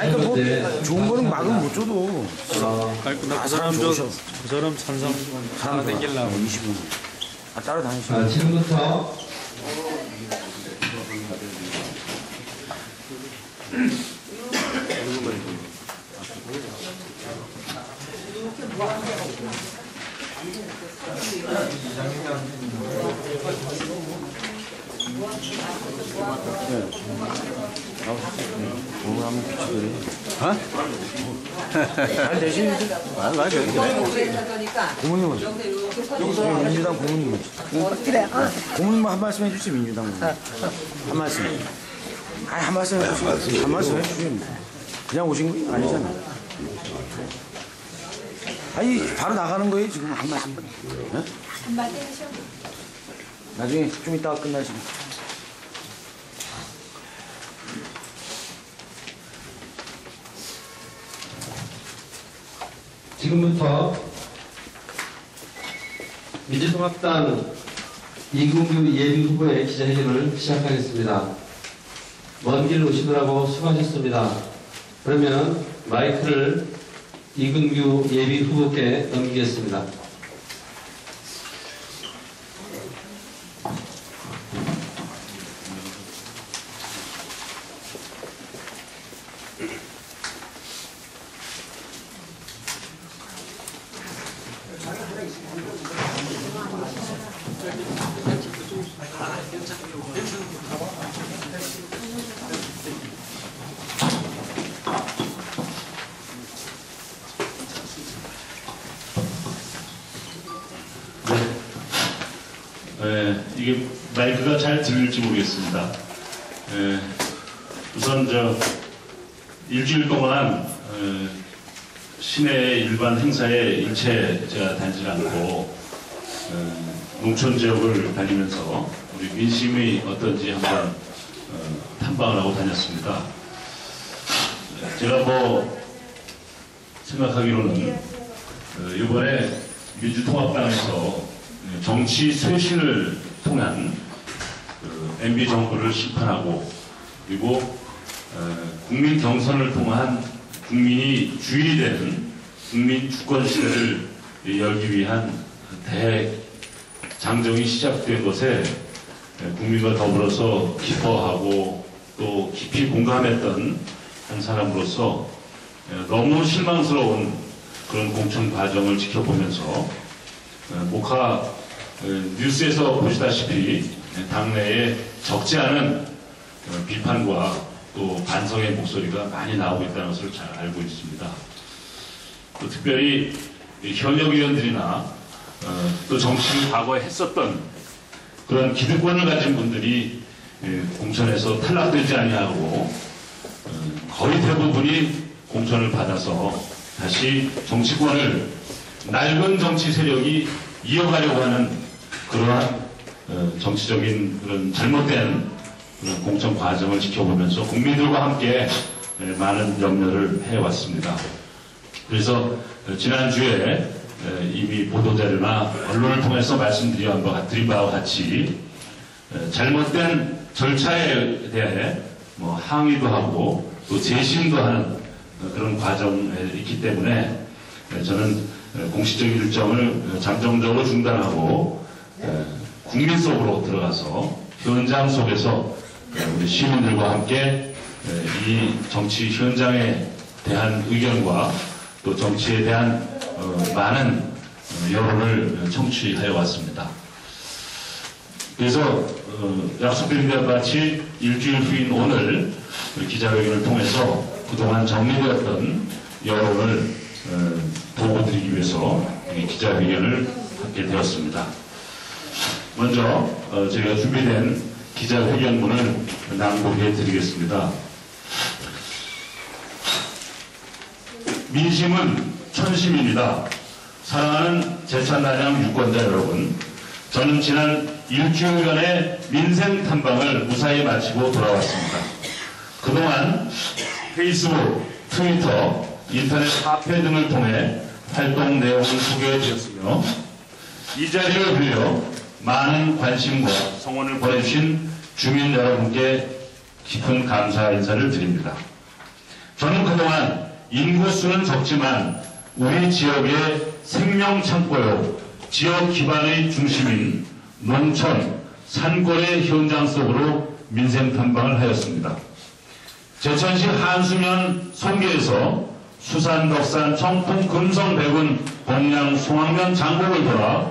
아니 그러니까 뭐 좋은 거는 막을 못 줘도 그 사람 찬성 하나 땡길라고 20분 따라다니시면 지금부터 오늘 한번 비치더니 잘 되시는데? 많이 되는데 고모님은 여기서 민주당 고모님은 그래. 고모님만 한 말씀 해주지 민주당 고모님 한 말씀 아니 한 말씀 해주시 한 말씀 해주시 그냥 오신 거 아니잖아 아니 바로 나가는 거예요 지금 한 말씀 네? 한 말씀 하셔. 나중에 좀 이따가 끝나시면 지금부터 민주통합당 이근규 예비후보의 기자회견을 시작하겠습니다. 먼 길 오시느라고 수고하셨습니다. 그러면 마이크를 이근규 예비후보께 넘기겠습니다. 이게 마이크가 잘 들릴지 모르겠습니다. 우선 일주일 동안 시내 일반 행사에 일체 제가 다니지 않고 농촌 지역을 다니면서 우리 민심이 어떤지 한번 탐방을 하고 다녔습니다. 제가 생각하기로는 이번에 민주통합당에서 정치 쇄신을 통한 MB 정부를 심판하고 그리고 국민 경선을 통한 국민이 주인되는 국민 주권 시대를 열기 위한 대장정이 시작된 것에 국민과 더불어서 기뻐하고 또 깊이 공감했던 한 사람으로서 너무 실망스러운 그런 공천 과정을 지켜보면서 목화 뉴스에서 보시다시피 당내에 적지 않은 비판과 또 반성의 목소리가 많이 나오고 있다는 것을 잘 알고 있습니다. 또 특별히 현역 의원들이나 또 정치를 과거에 했었던 그런 기득권을 가진 분들이 공천에서 탈락되지 아니하고 거의 대부분이 공천을 받아서 다시 정치권을 낡은 정치 세력이 이어가려고 하는 그러한 정치적인 그런 잘못된 그런 공천 과정을 지켜보면서 국민들과 함께 많은 염려를 해왔습니다. 그래서 지난주에 이미 보도자료나 언론을 통해서 말씀드린 바와 같이 잘못된 절차에 대해 항의도 하고 또 재심도 하는 그런 과정에 있기 때문에 저는 공식적인 일정을 잠정적으로 중단하고 국민 속으로 들어가서 현장 속에서 우리 시민들과 함께 이 정치 현장에 대한 의견과 또 정치에 대한 많은 여론을 청취하여 왔습니다. 그래서 약속드린 것 같이 일주일 후인 오늘 기자회견을 통해서 그동안 정리되었던 여론을 보고드리기 위해서 기자회견을 하게 되었습니다. 먼저 제가 준비된 기자회견문을 낭독해 드리겠습니다. 민심은 천심입니다. 사랑하는 제천난양 유권자 여러분, 저는 지난 일주일간의 민생 탐방을 무사히 마치고 돌아왔습니다. 그동안 페이스북, 트위터, 인터넷 카페 등을 통해 활동 내용을 소개해드렸으며 이 자리를 빌려 많은 관심과 성원을 보내주신 주민 여러분께 깊은 감사 인사를 드립니다. 저는 그동안 그동안 인구수는 적지만 우리 지역의 생명 창고요, 지역 기반의 중심인 농촌, 산골의 현장 속으로 민생 탐방을 하였습니다. 제천시 한수면 송계에서 수산, 덕산, 청풍, 금성, 백운, 공양, 송황면, 장곡을 돌아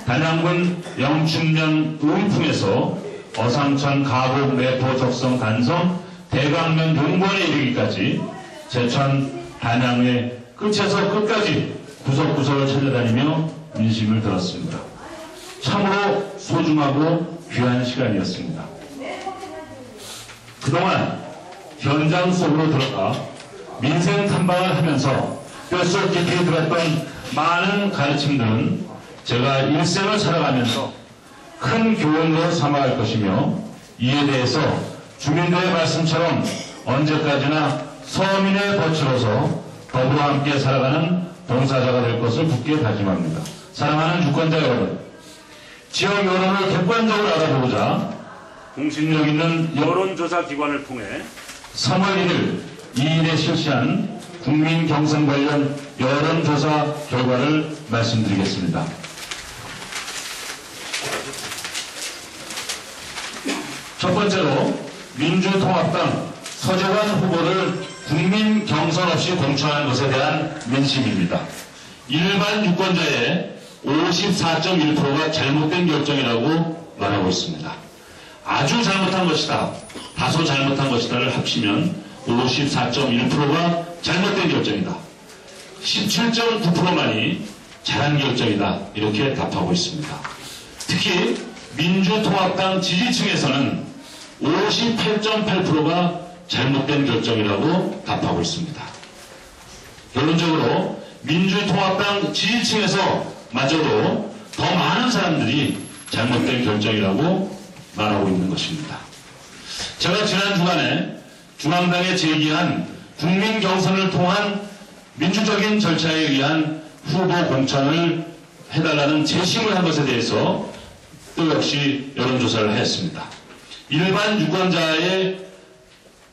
단양군 영춘면, 의풍에서 어상천, 가곡, 매포, 적성, 간성, 대강면, 용관에 이르기까지 제천, 단양의 끝에서 끝까지 구석구석을 찾아다니며 민심을 들었습니다. 참으로 소중하고 귀한 시간이었습니다. 그동안 현장 속으로 들어가 민생 탐방을 하면서 뼛속 깊이 들었던 많은 가르침들은 제가 일생을 살아가면서 큰 교훈으로 삼아갈 것이며, 이에 대해서 주민들의 말씀처럼 언제까지나 서민의 덫으로서 더불어 함께 살아가는 봉사자가 될 것을 굳게 다짐합니다. 사랑하는 유권자 여러분, 지역 여론을 객관적으로 알아보고자 공신력 있는 여론조사 기관을 통해 3월 1일 2일에 실시한 국민 경선 관련 여론조사 결과를 말씀드리겠습니다. 첫 번째로 민주통합당 서재관 후보를 국민 경선 없이 공천한 것에 대한 민심입니다. 일반 유권자의 54.1%가 잘못된 결정이라고 말하고 있습니다. 아주 잘못한 것이다, 다소 잘못한 것이다를 합치면 54.1%가 잘못된 결정이다, 17.9%만이 잘한 결정이다, 이렇게 답하고 있습니다. 특히 민주통합당 지지층에서는 58.8%가 잘못된 결정이라고 답하고 있습니다. 결론적으로 민주통합당 지지층에서 마저도 더 많은 사람들이 잘못된 결정이라고 말하고 있는 것입니다. 제가 지난 주간에 중앙당에 제기한 국민 경선을 통한 민주적인 절차에 의한 후보 공천을 해달라는 제시를 한 것에 대해서 또 역시 여론조사를 했습니다. 일반 유권자의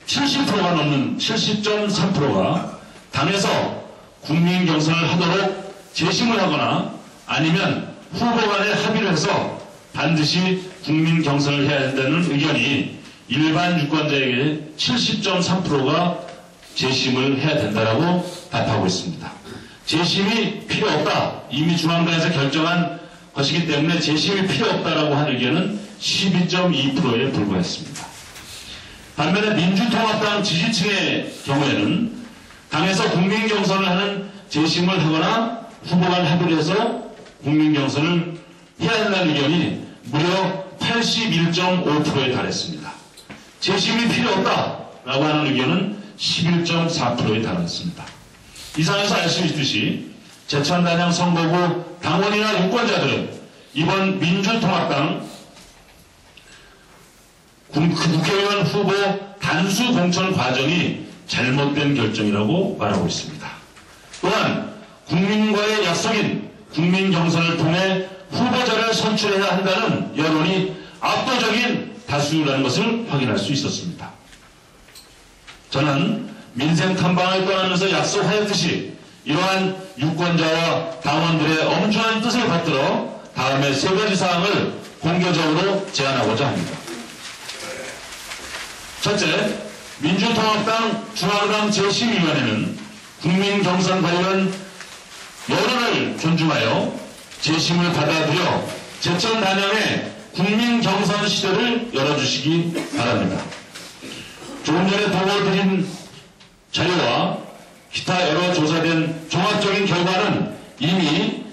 70%가 넘는 70.3%가 당에서 국민 경선을 하도록 제시를 하거나 아니면 후보 간에 합의를 해서 반드시 국민 경선을 해야 한다는 의견이 일반 유권자에게 70.3%가 재심을 해야 된다라고 답하고 있습니다. 재심이 필요 없다, 이미 중앙당에서 결정한 것이기 때문에 재심이 필요 없다라고 한 의견은 12.2%에 불과했습니다. 반면에 민주통합당 지지층의 경우에는 당에서 국민 경선을 하는 재심을 하거나 후보 간 합의를 해서 국민 경선을 해야 한다는 의견이 무려 81.5%에 달했습니다. 재심이 필요 없다라고 하는 의견은 11.4%에 달했습니다. 이상에서 알 수 있듯이 제천 단양 선거구 당원이나 유권자들은 이번 민주통합당 국회의원 후보 단수 공천 과정이 잘못된 결정이라고 말하고 있습니다. 또한 국민과의 약속인 국민 경선을 통해 후보자를 선출해야 한다는 여론이 압도적인 다수라는 것을 확인할 수 있었습니다. 저는 민생 탐방을 떠나면서 약속하였듯이 이러한 유권자와 당원들의 엄중한 뜻을 받들어 다음에 세 가지 사항을 공개적으로 제안하고자 합니다. 첫째, 민주통합당 중앙당 재심위원회는 국민 경선 관련 여론을 존중하여 재심을 받아들여 제천 단양의 국민 경선 시대를 열어주시기 바랍니다. 조금 전에 보고드린 자료와 기타 여러 조사된 종합적인 결과는 이미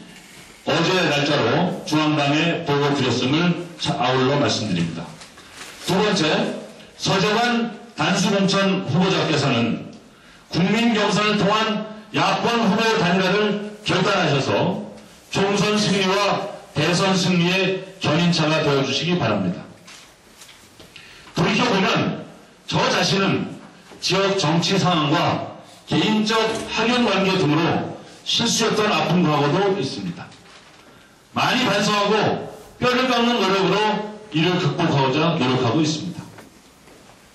어제 날짜로 중앙당에 보고드렸음을 아울러 말씀드립니다. 두 번째, 서재관 단수공천 후보자께서는 국민 경선을 통한 야권 후보 단일화를 결단하셔서 총선 승리와 대선 승리의 견인차가 되어주시기 바랍니다. 돌이켜보면 저 자신은 지역 정치 상황과 개인적 학연 관계 등으로 실수했던 아픈 과거도 있습니다. 많이 반성하고 뼈를 깎는 노력으로 이를 극복하고자 노력하고 있습니다.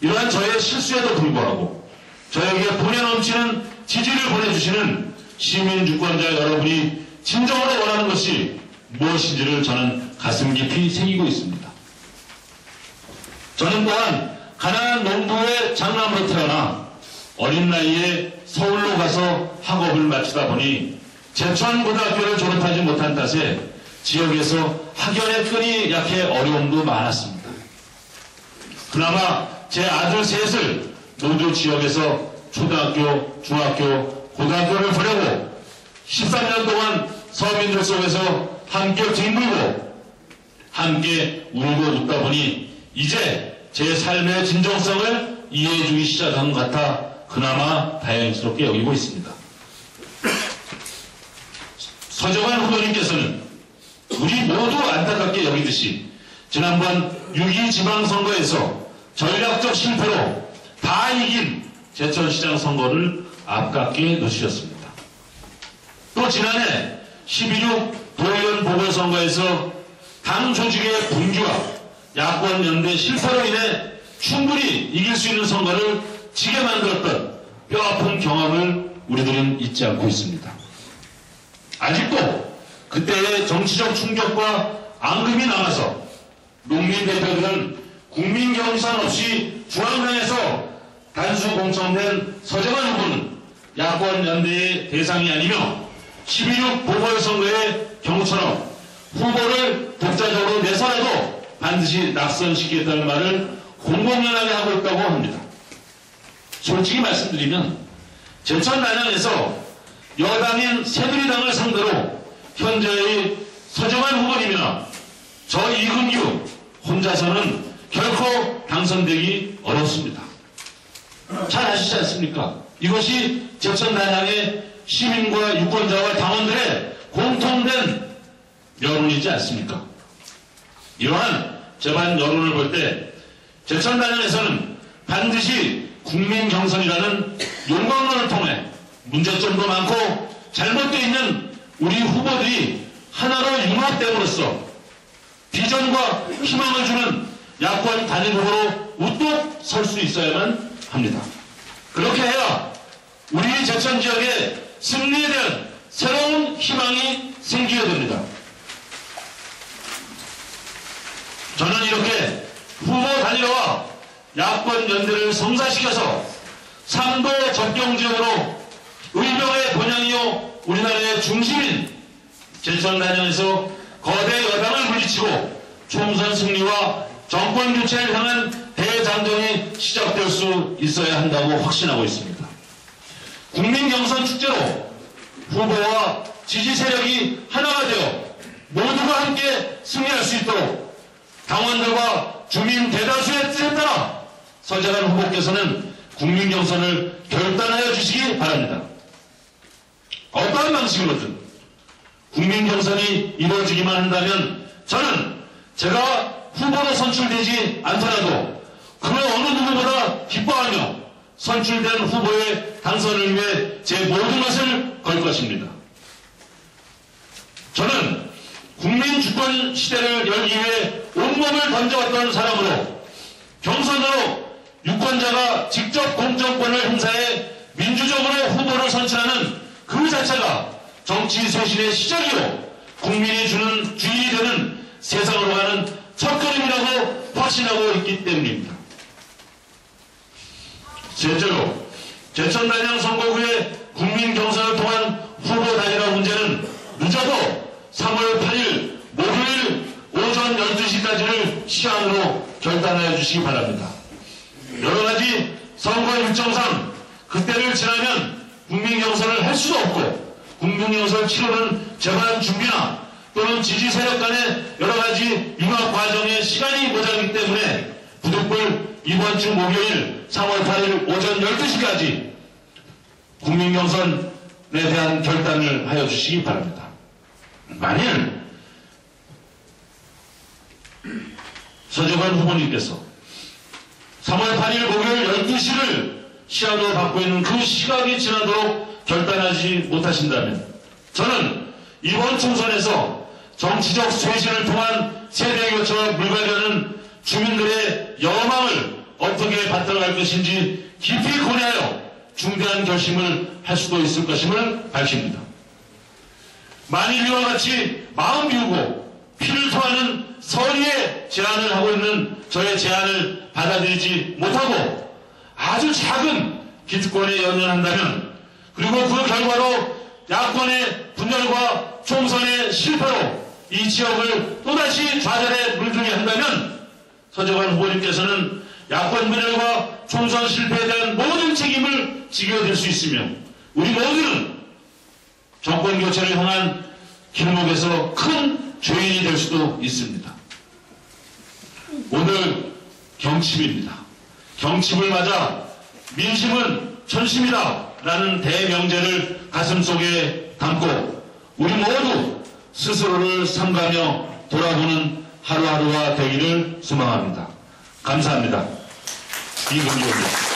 이러한 저의 실수에도 불구하고 저에게 분에 넘치는 지지를 보내주시는 시민 유권자 여러분이 진정으로 원하는 것이 무엇인지를 저는 가슴 깊이 새기고 있습니다. 저는 또한 가난한 농부의 장남으로 태어나 어린 나이에 서울로 가서 학업을 마치다 보니 제천고등학교를 졸업하지 못한 탓에 지역에서 학연의 끈이 약해 어려움도 많았습니다. 그나마 제 아들 셋을 모두 지역에서 초등학교, 중학교, 고등학교를 보내고 13년 동안 서민들 속에서 함께 뒹굴고 함께 울고 웃다 보니 이제 제 삶의 진정성을 이해해주기 시작한 것 같아 그나마 다행스럽게 여기고 있습니다. 서정환 후보님께서는 우리 모두 안타깝게 여기듯이 지난번 6.2 지방선거에서 전략적 실패로 다 이긴 제천시장 선거를 아깝게 놓치셨습니다. 또 지난해 12.6 도의원 보궐선거에서 당 조직의 분규와 야권 연대 실패로 인해 충분히 이길 수 있는 선거를 지게 만들었던 뼈아픈 경험을 우리들은 잊지 않고 있습니다. 아직도 그때의 정치적 충격과 앙금이 남아서 농민 대표들은 국민 경선 없이 중앙당에서 단수 공천된 서정환 후보는 야권 연대의 대상이 아니며 12.6 보궐선거의 경우처럼 후보를 독자적으로 내서라도 반드시 낙선시키겠다는 말을 공공연하게 하고 있다고 합니다. 솔직히 말씀드리면 제천 단양에서 여당인 새누리당을 상대로 현재의 서정환 후보님이나 저 이근규 혼자서는 결코 당선되기 어렵습니다. 잘 아시지 않습니까? 이것이 제천 단양의 시민과 유권자와 당원들의 공통된 여론이지 않습니까? 이러한 재반 여론을 볼 때 제천 단양에서는 반드시 국민 경선이라는 용광로를 통해 문제점도 많고 잘못되어 있는 우리 후보들이 하나로 융합됨으로써 비전과 희망을 주는 야권 단일 후보로 우뚝 설 수 있어야만 합니다. 그렇게 해야 우리 제천 지역의 승리에 대한 새로운 희망이 생기게 됩니다. 저는 이렇게 후보 단일화와 야권 연대를 성사시켜서 3도 접경지역으로 의병의 본향이요 우리나라의 중심인 제천 단양에서 거대 여당을 물리치고 총선 승리와 정권 교체를 향한 대장정이 시작될 수 있어야 한다고 확신하고 있습니다. 국민 경선 축제로 후보와 지지 세력이 하나가 되어 모두가 함께 승리할 수 있도록 당원들과 주민 대다수의 뜻에 따라 서정환 후보께서는 국민 경선을 결단하여 주시기 바랍니다. 어떠한 방식으로든 국민 경선이 이루어지기만 한다면 저는 제가 후보로 선출되지 않더라도 그 어느 누구보다 기뻐하며 선출된 후보의 당선을 위해 제 모든 것을 걸 것입니다. 저는 국민 주권 시대를 열기 위해 온몸을 던져왔던 사람으로 경선으로 유권자가 직접 공정권을 행사해 민주적으로 후보를 선출하는 그 자체가 정치 쇄신의 시작이요 국민이 주는 주인이 되는 세상으로 가는 첫걸음이라고 확신하고 있기 때문입니다. 셋째로 제천 단양 선거 후에 국민 경선을 통한 후보 단일화 문제는 늦어도 3월 8일 목요일 오전 12시까지를 시한으로 결단하여 주시기 바랍니다. 여러가지 선거 일정상 그때를 지나면 국민 경선을 할 수도 없고 국민 경선 치르는 재반 준비나 또는 지지 세력 간의 여러가지 융합 과정에 시간이 모자라기 때문에 부득불 이번 주 목요일 3월 8일 오전 12시까지 국민 경선에 대한 결단을 하여 주시기 바랍니다. 만일 서정환 후보님께서 3월 8일 목요일 12시를 시한으로 받고 있는 그 시각이 지나도록 결단하지 못하신다면 저는 이번 총선에서 정치적 쇄신을 통한 세대교체와 물갈이하는 주민들의 여망을 어떻게 받들어갈 것인지 깊이 고려하여 중대한 결심을 할 수도 있을 것임을 밝힙니다. 만일 이와 같이 마음 비우고 피를 토하는 서리의 제안을 하고 있는 저의 제안을 받아들이지 못하고 아주 작은 기득권에 연연한다면, 그리고 그 결과로 야권의 분열과 총선의 실패로 이 지역을 또다시 좌절에 물들게 한다면 서재관 후보님께서는 야권 분열과 총선 실패에 대한 모든 책임을 지게 될 수 있으며 우리 모두는 정권 교체를 향한 길목에서 큰 죄인이 될 수도 있습니다. 오늘 경칩입니다. 경칩을 맞아 민심은 천심이다 라는 대명제를 가슴속에 담고 우리 모두 스스로를 삼가며 돌아보는 하루하루가 되기를 소망합니다. 감사합니다. 이금규입니다.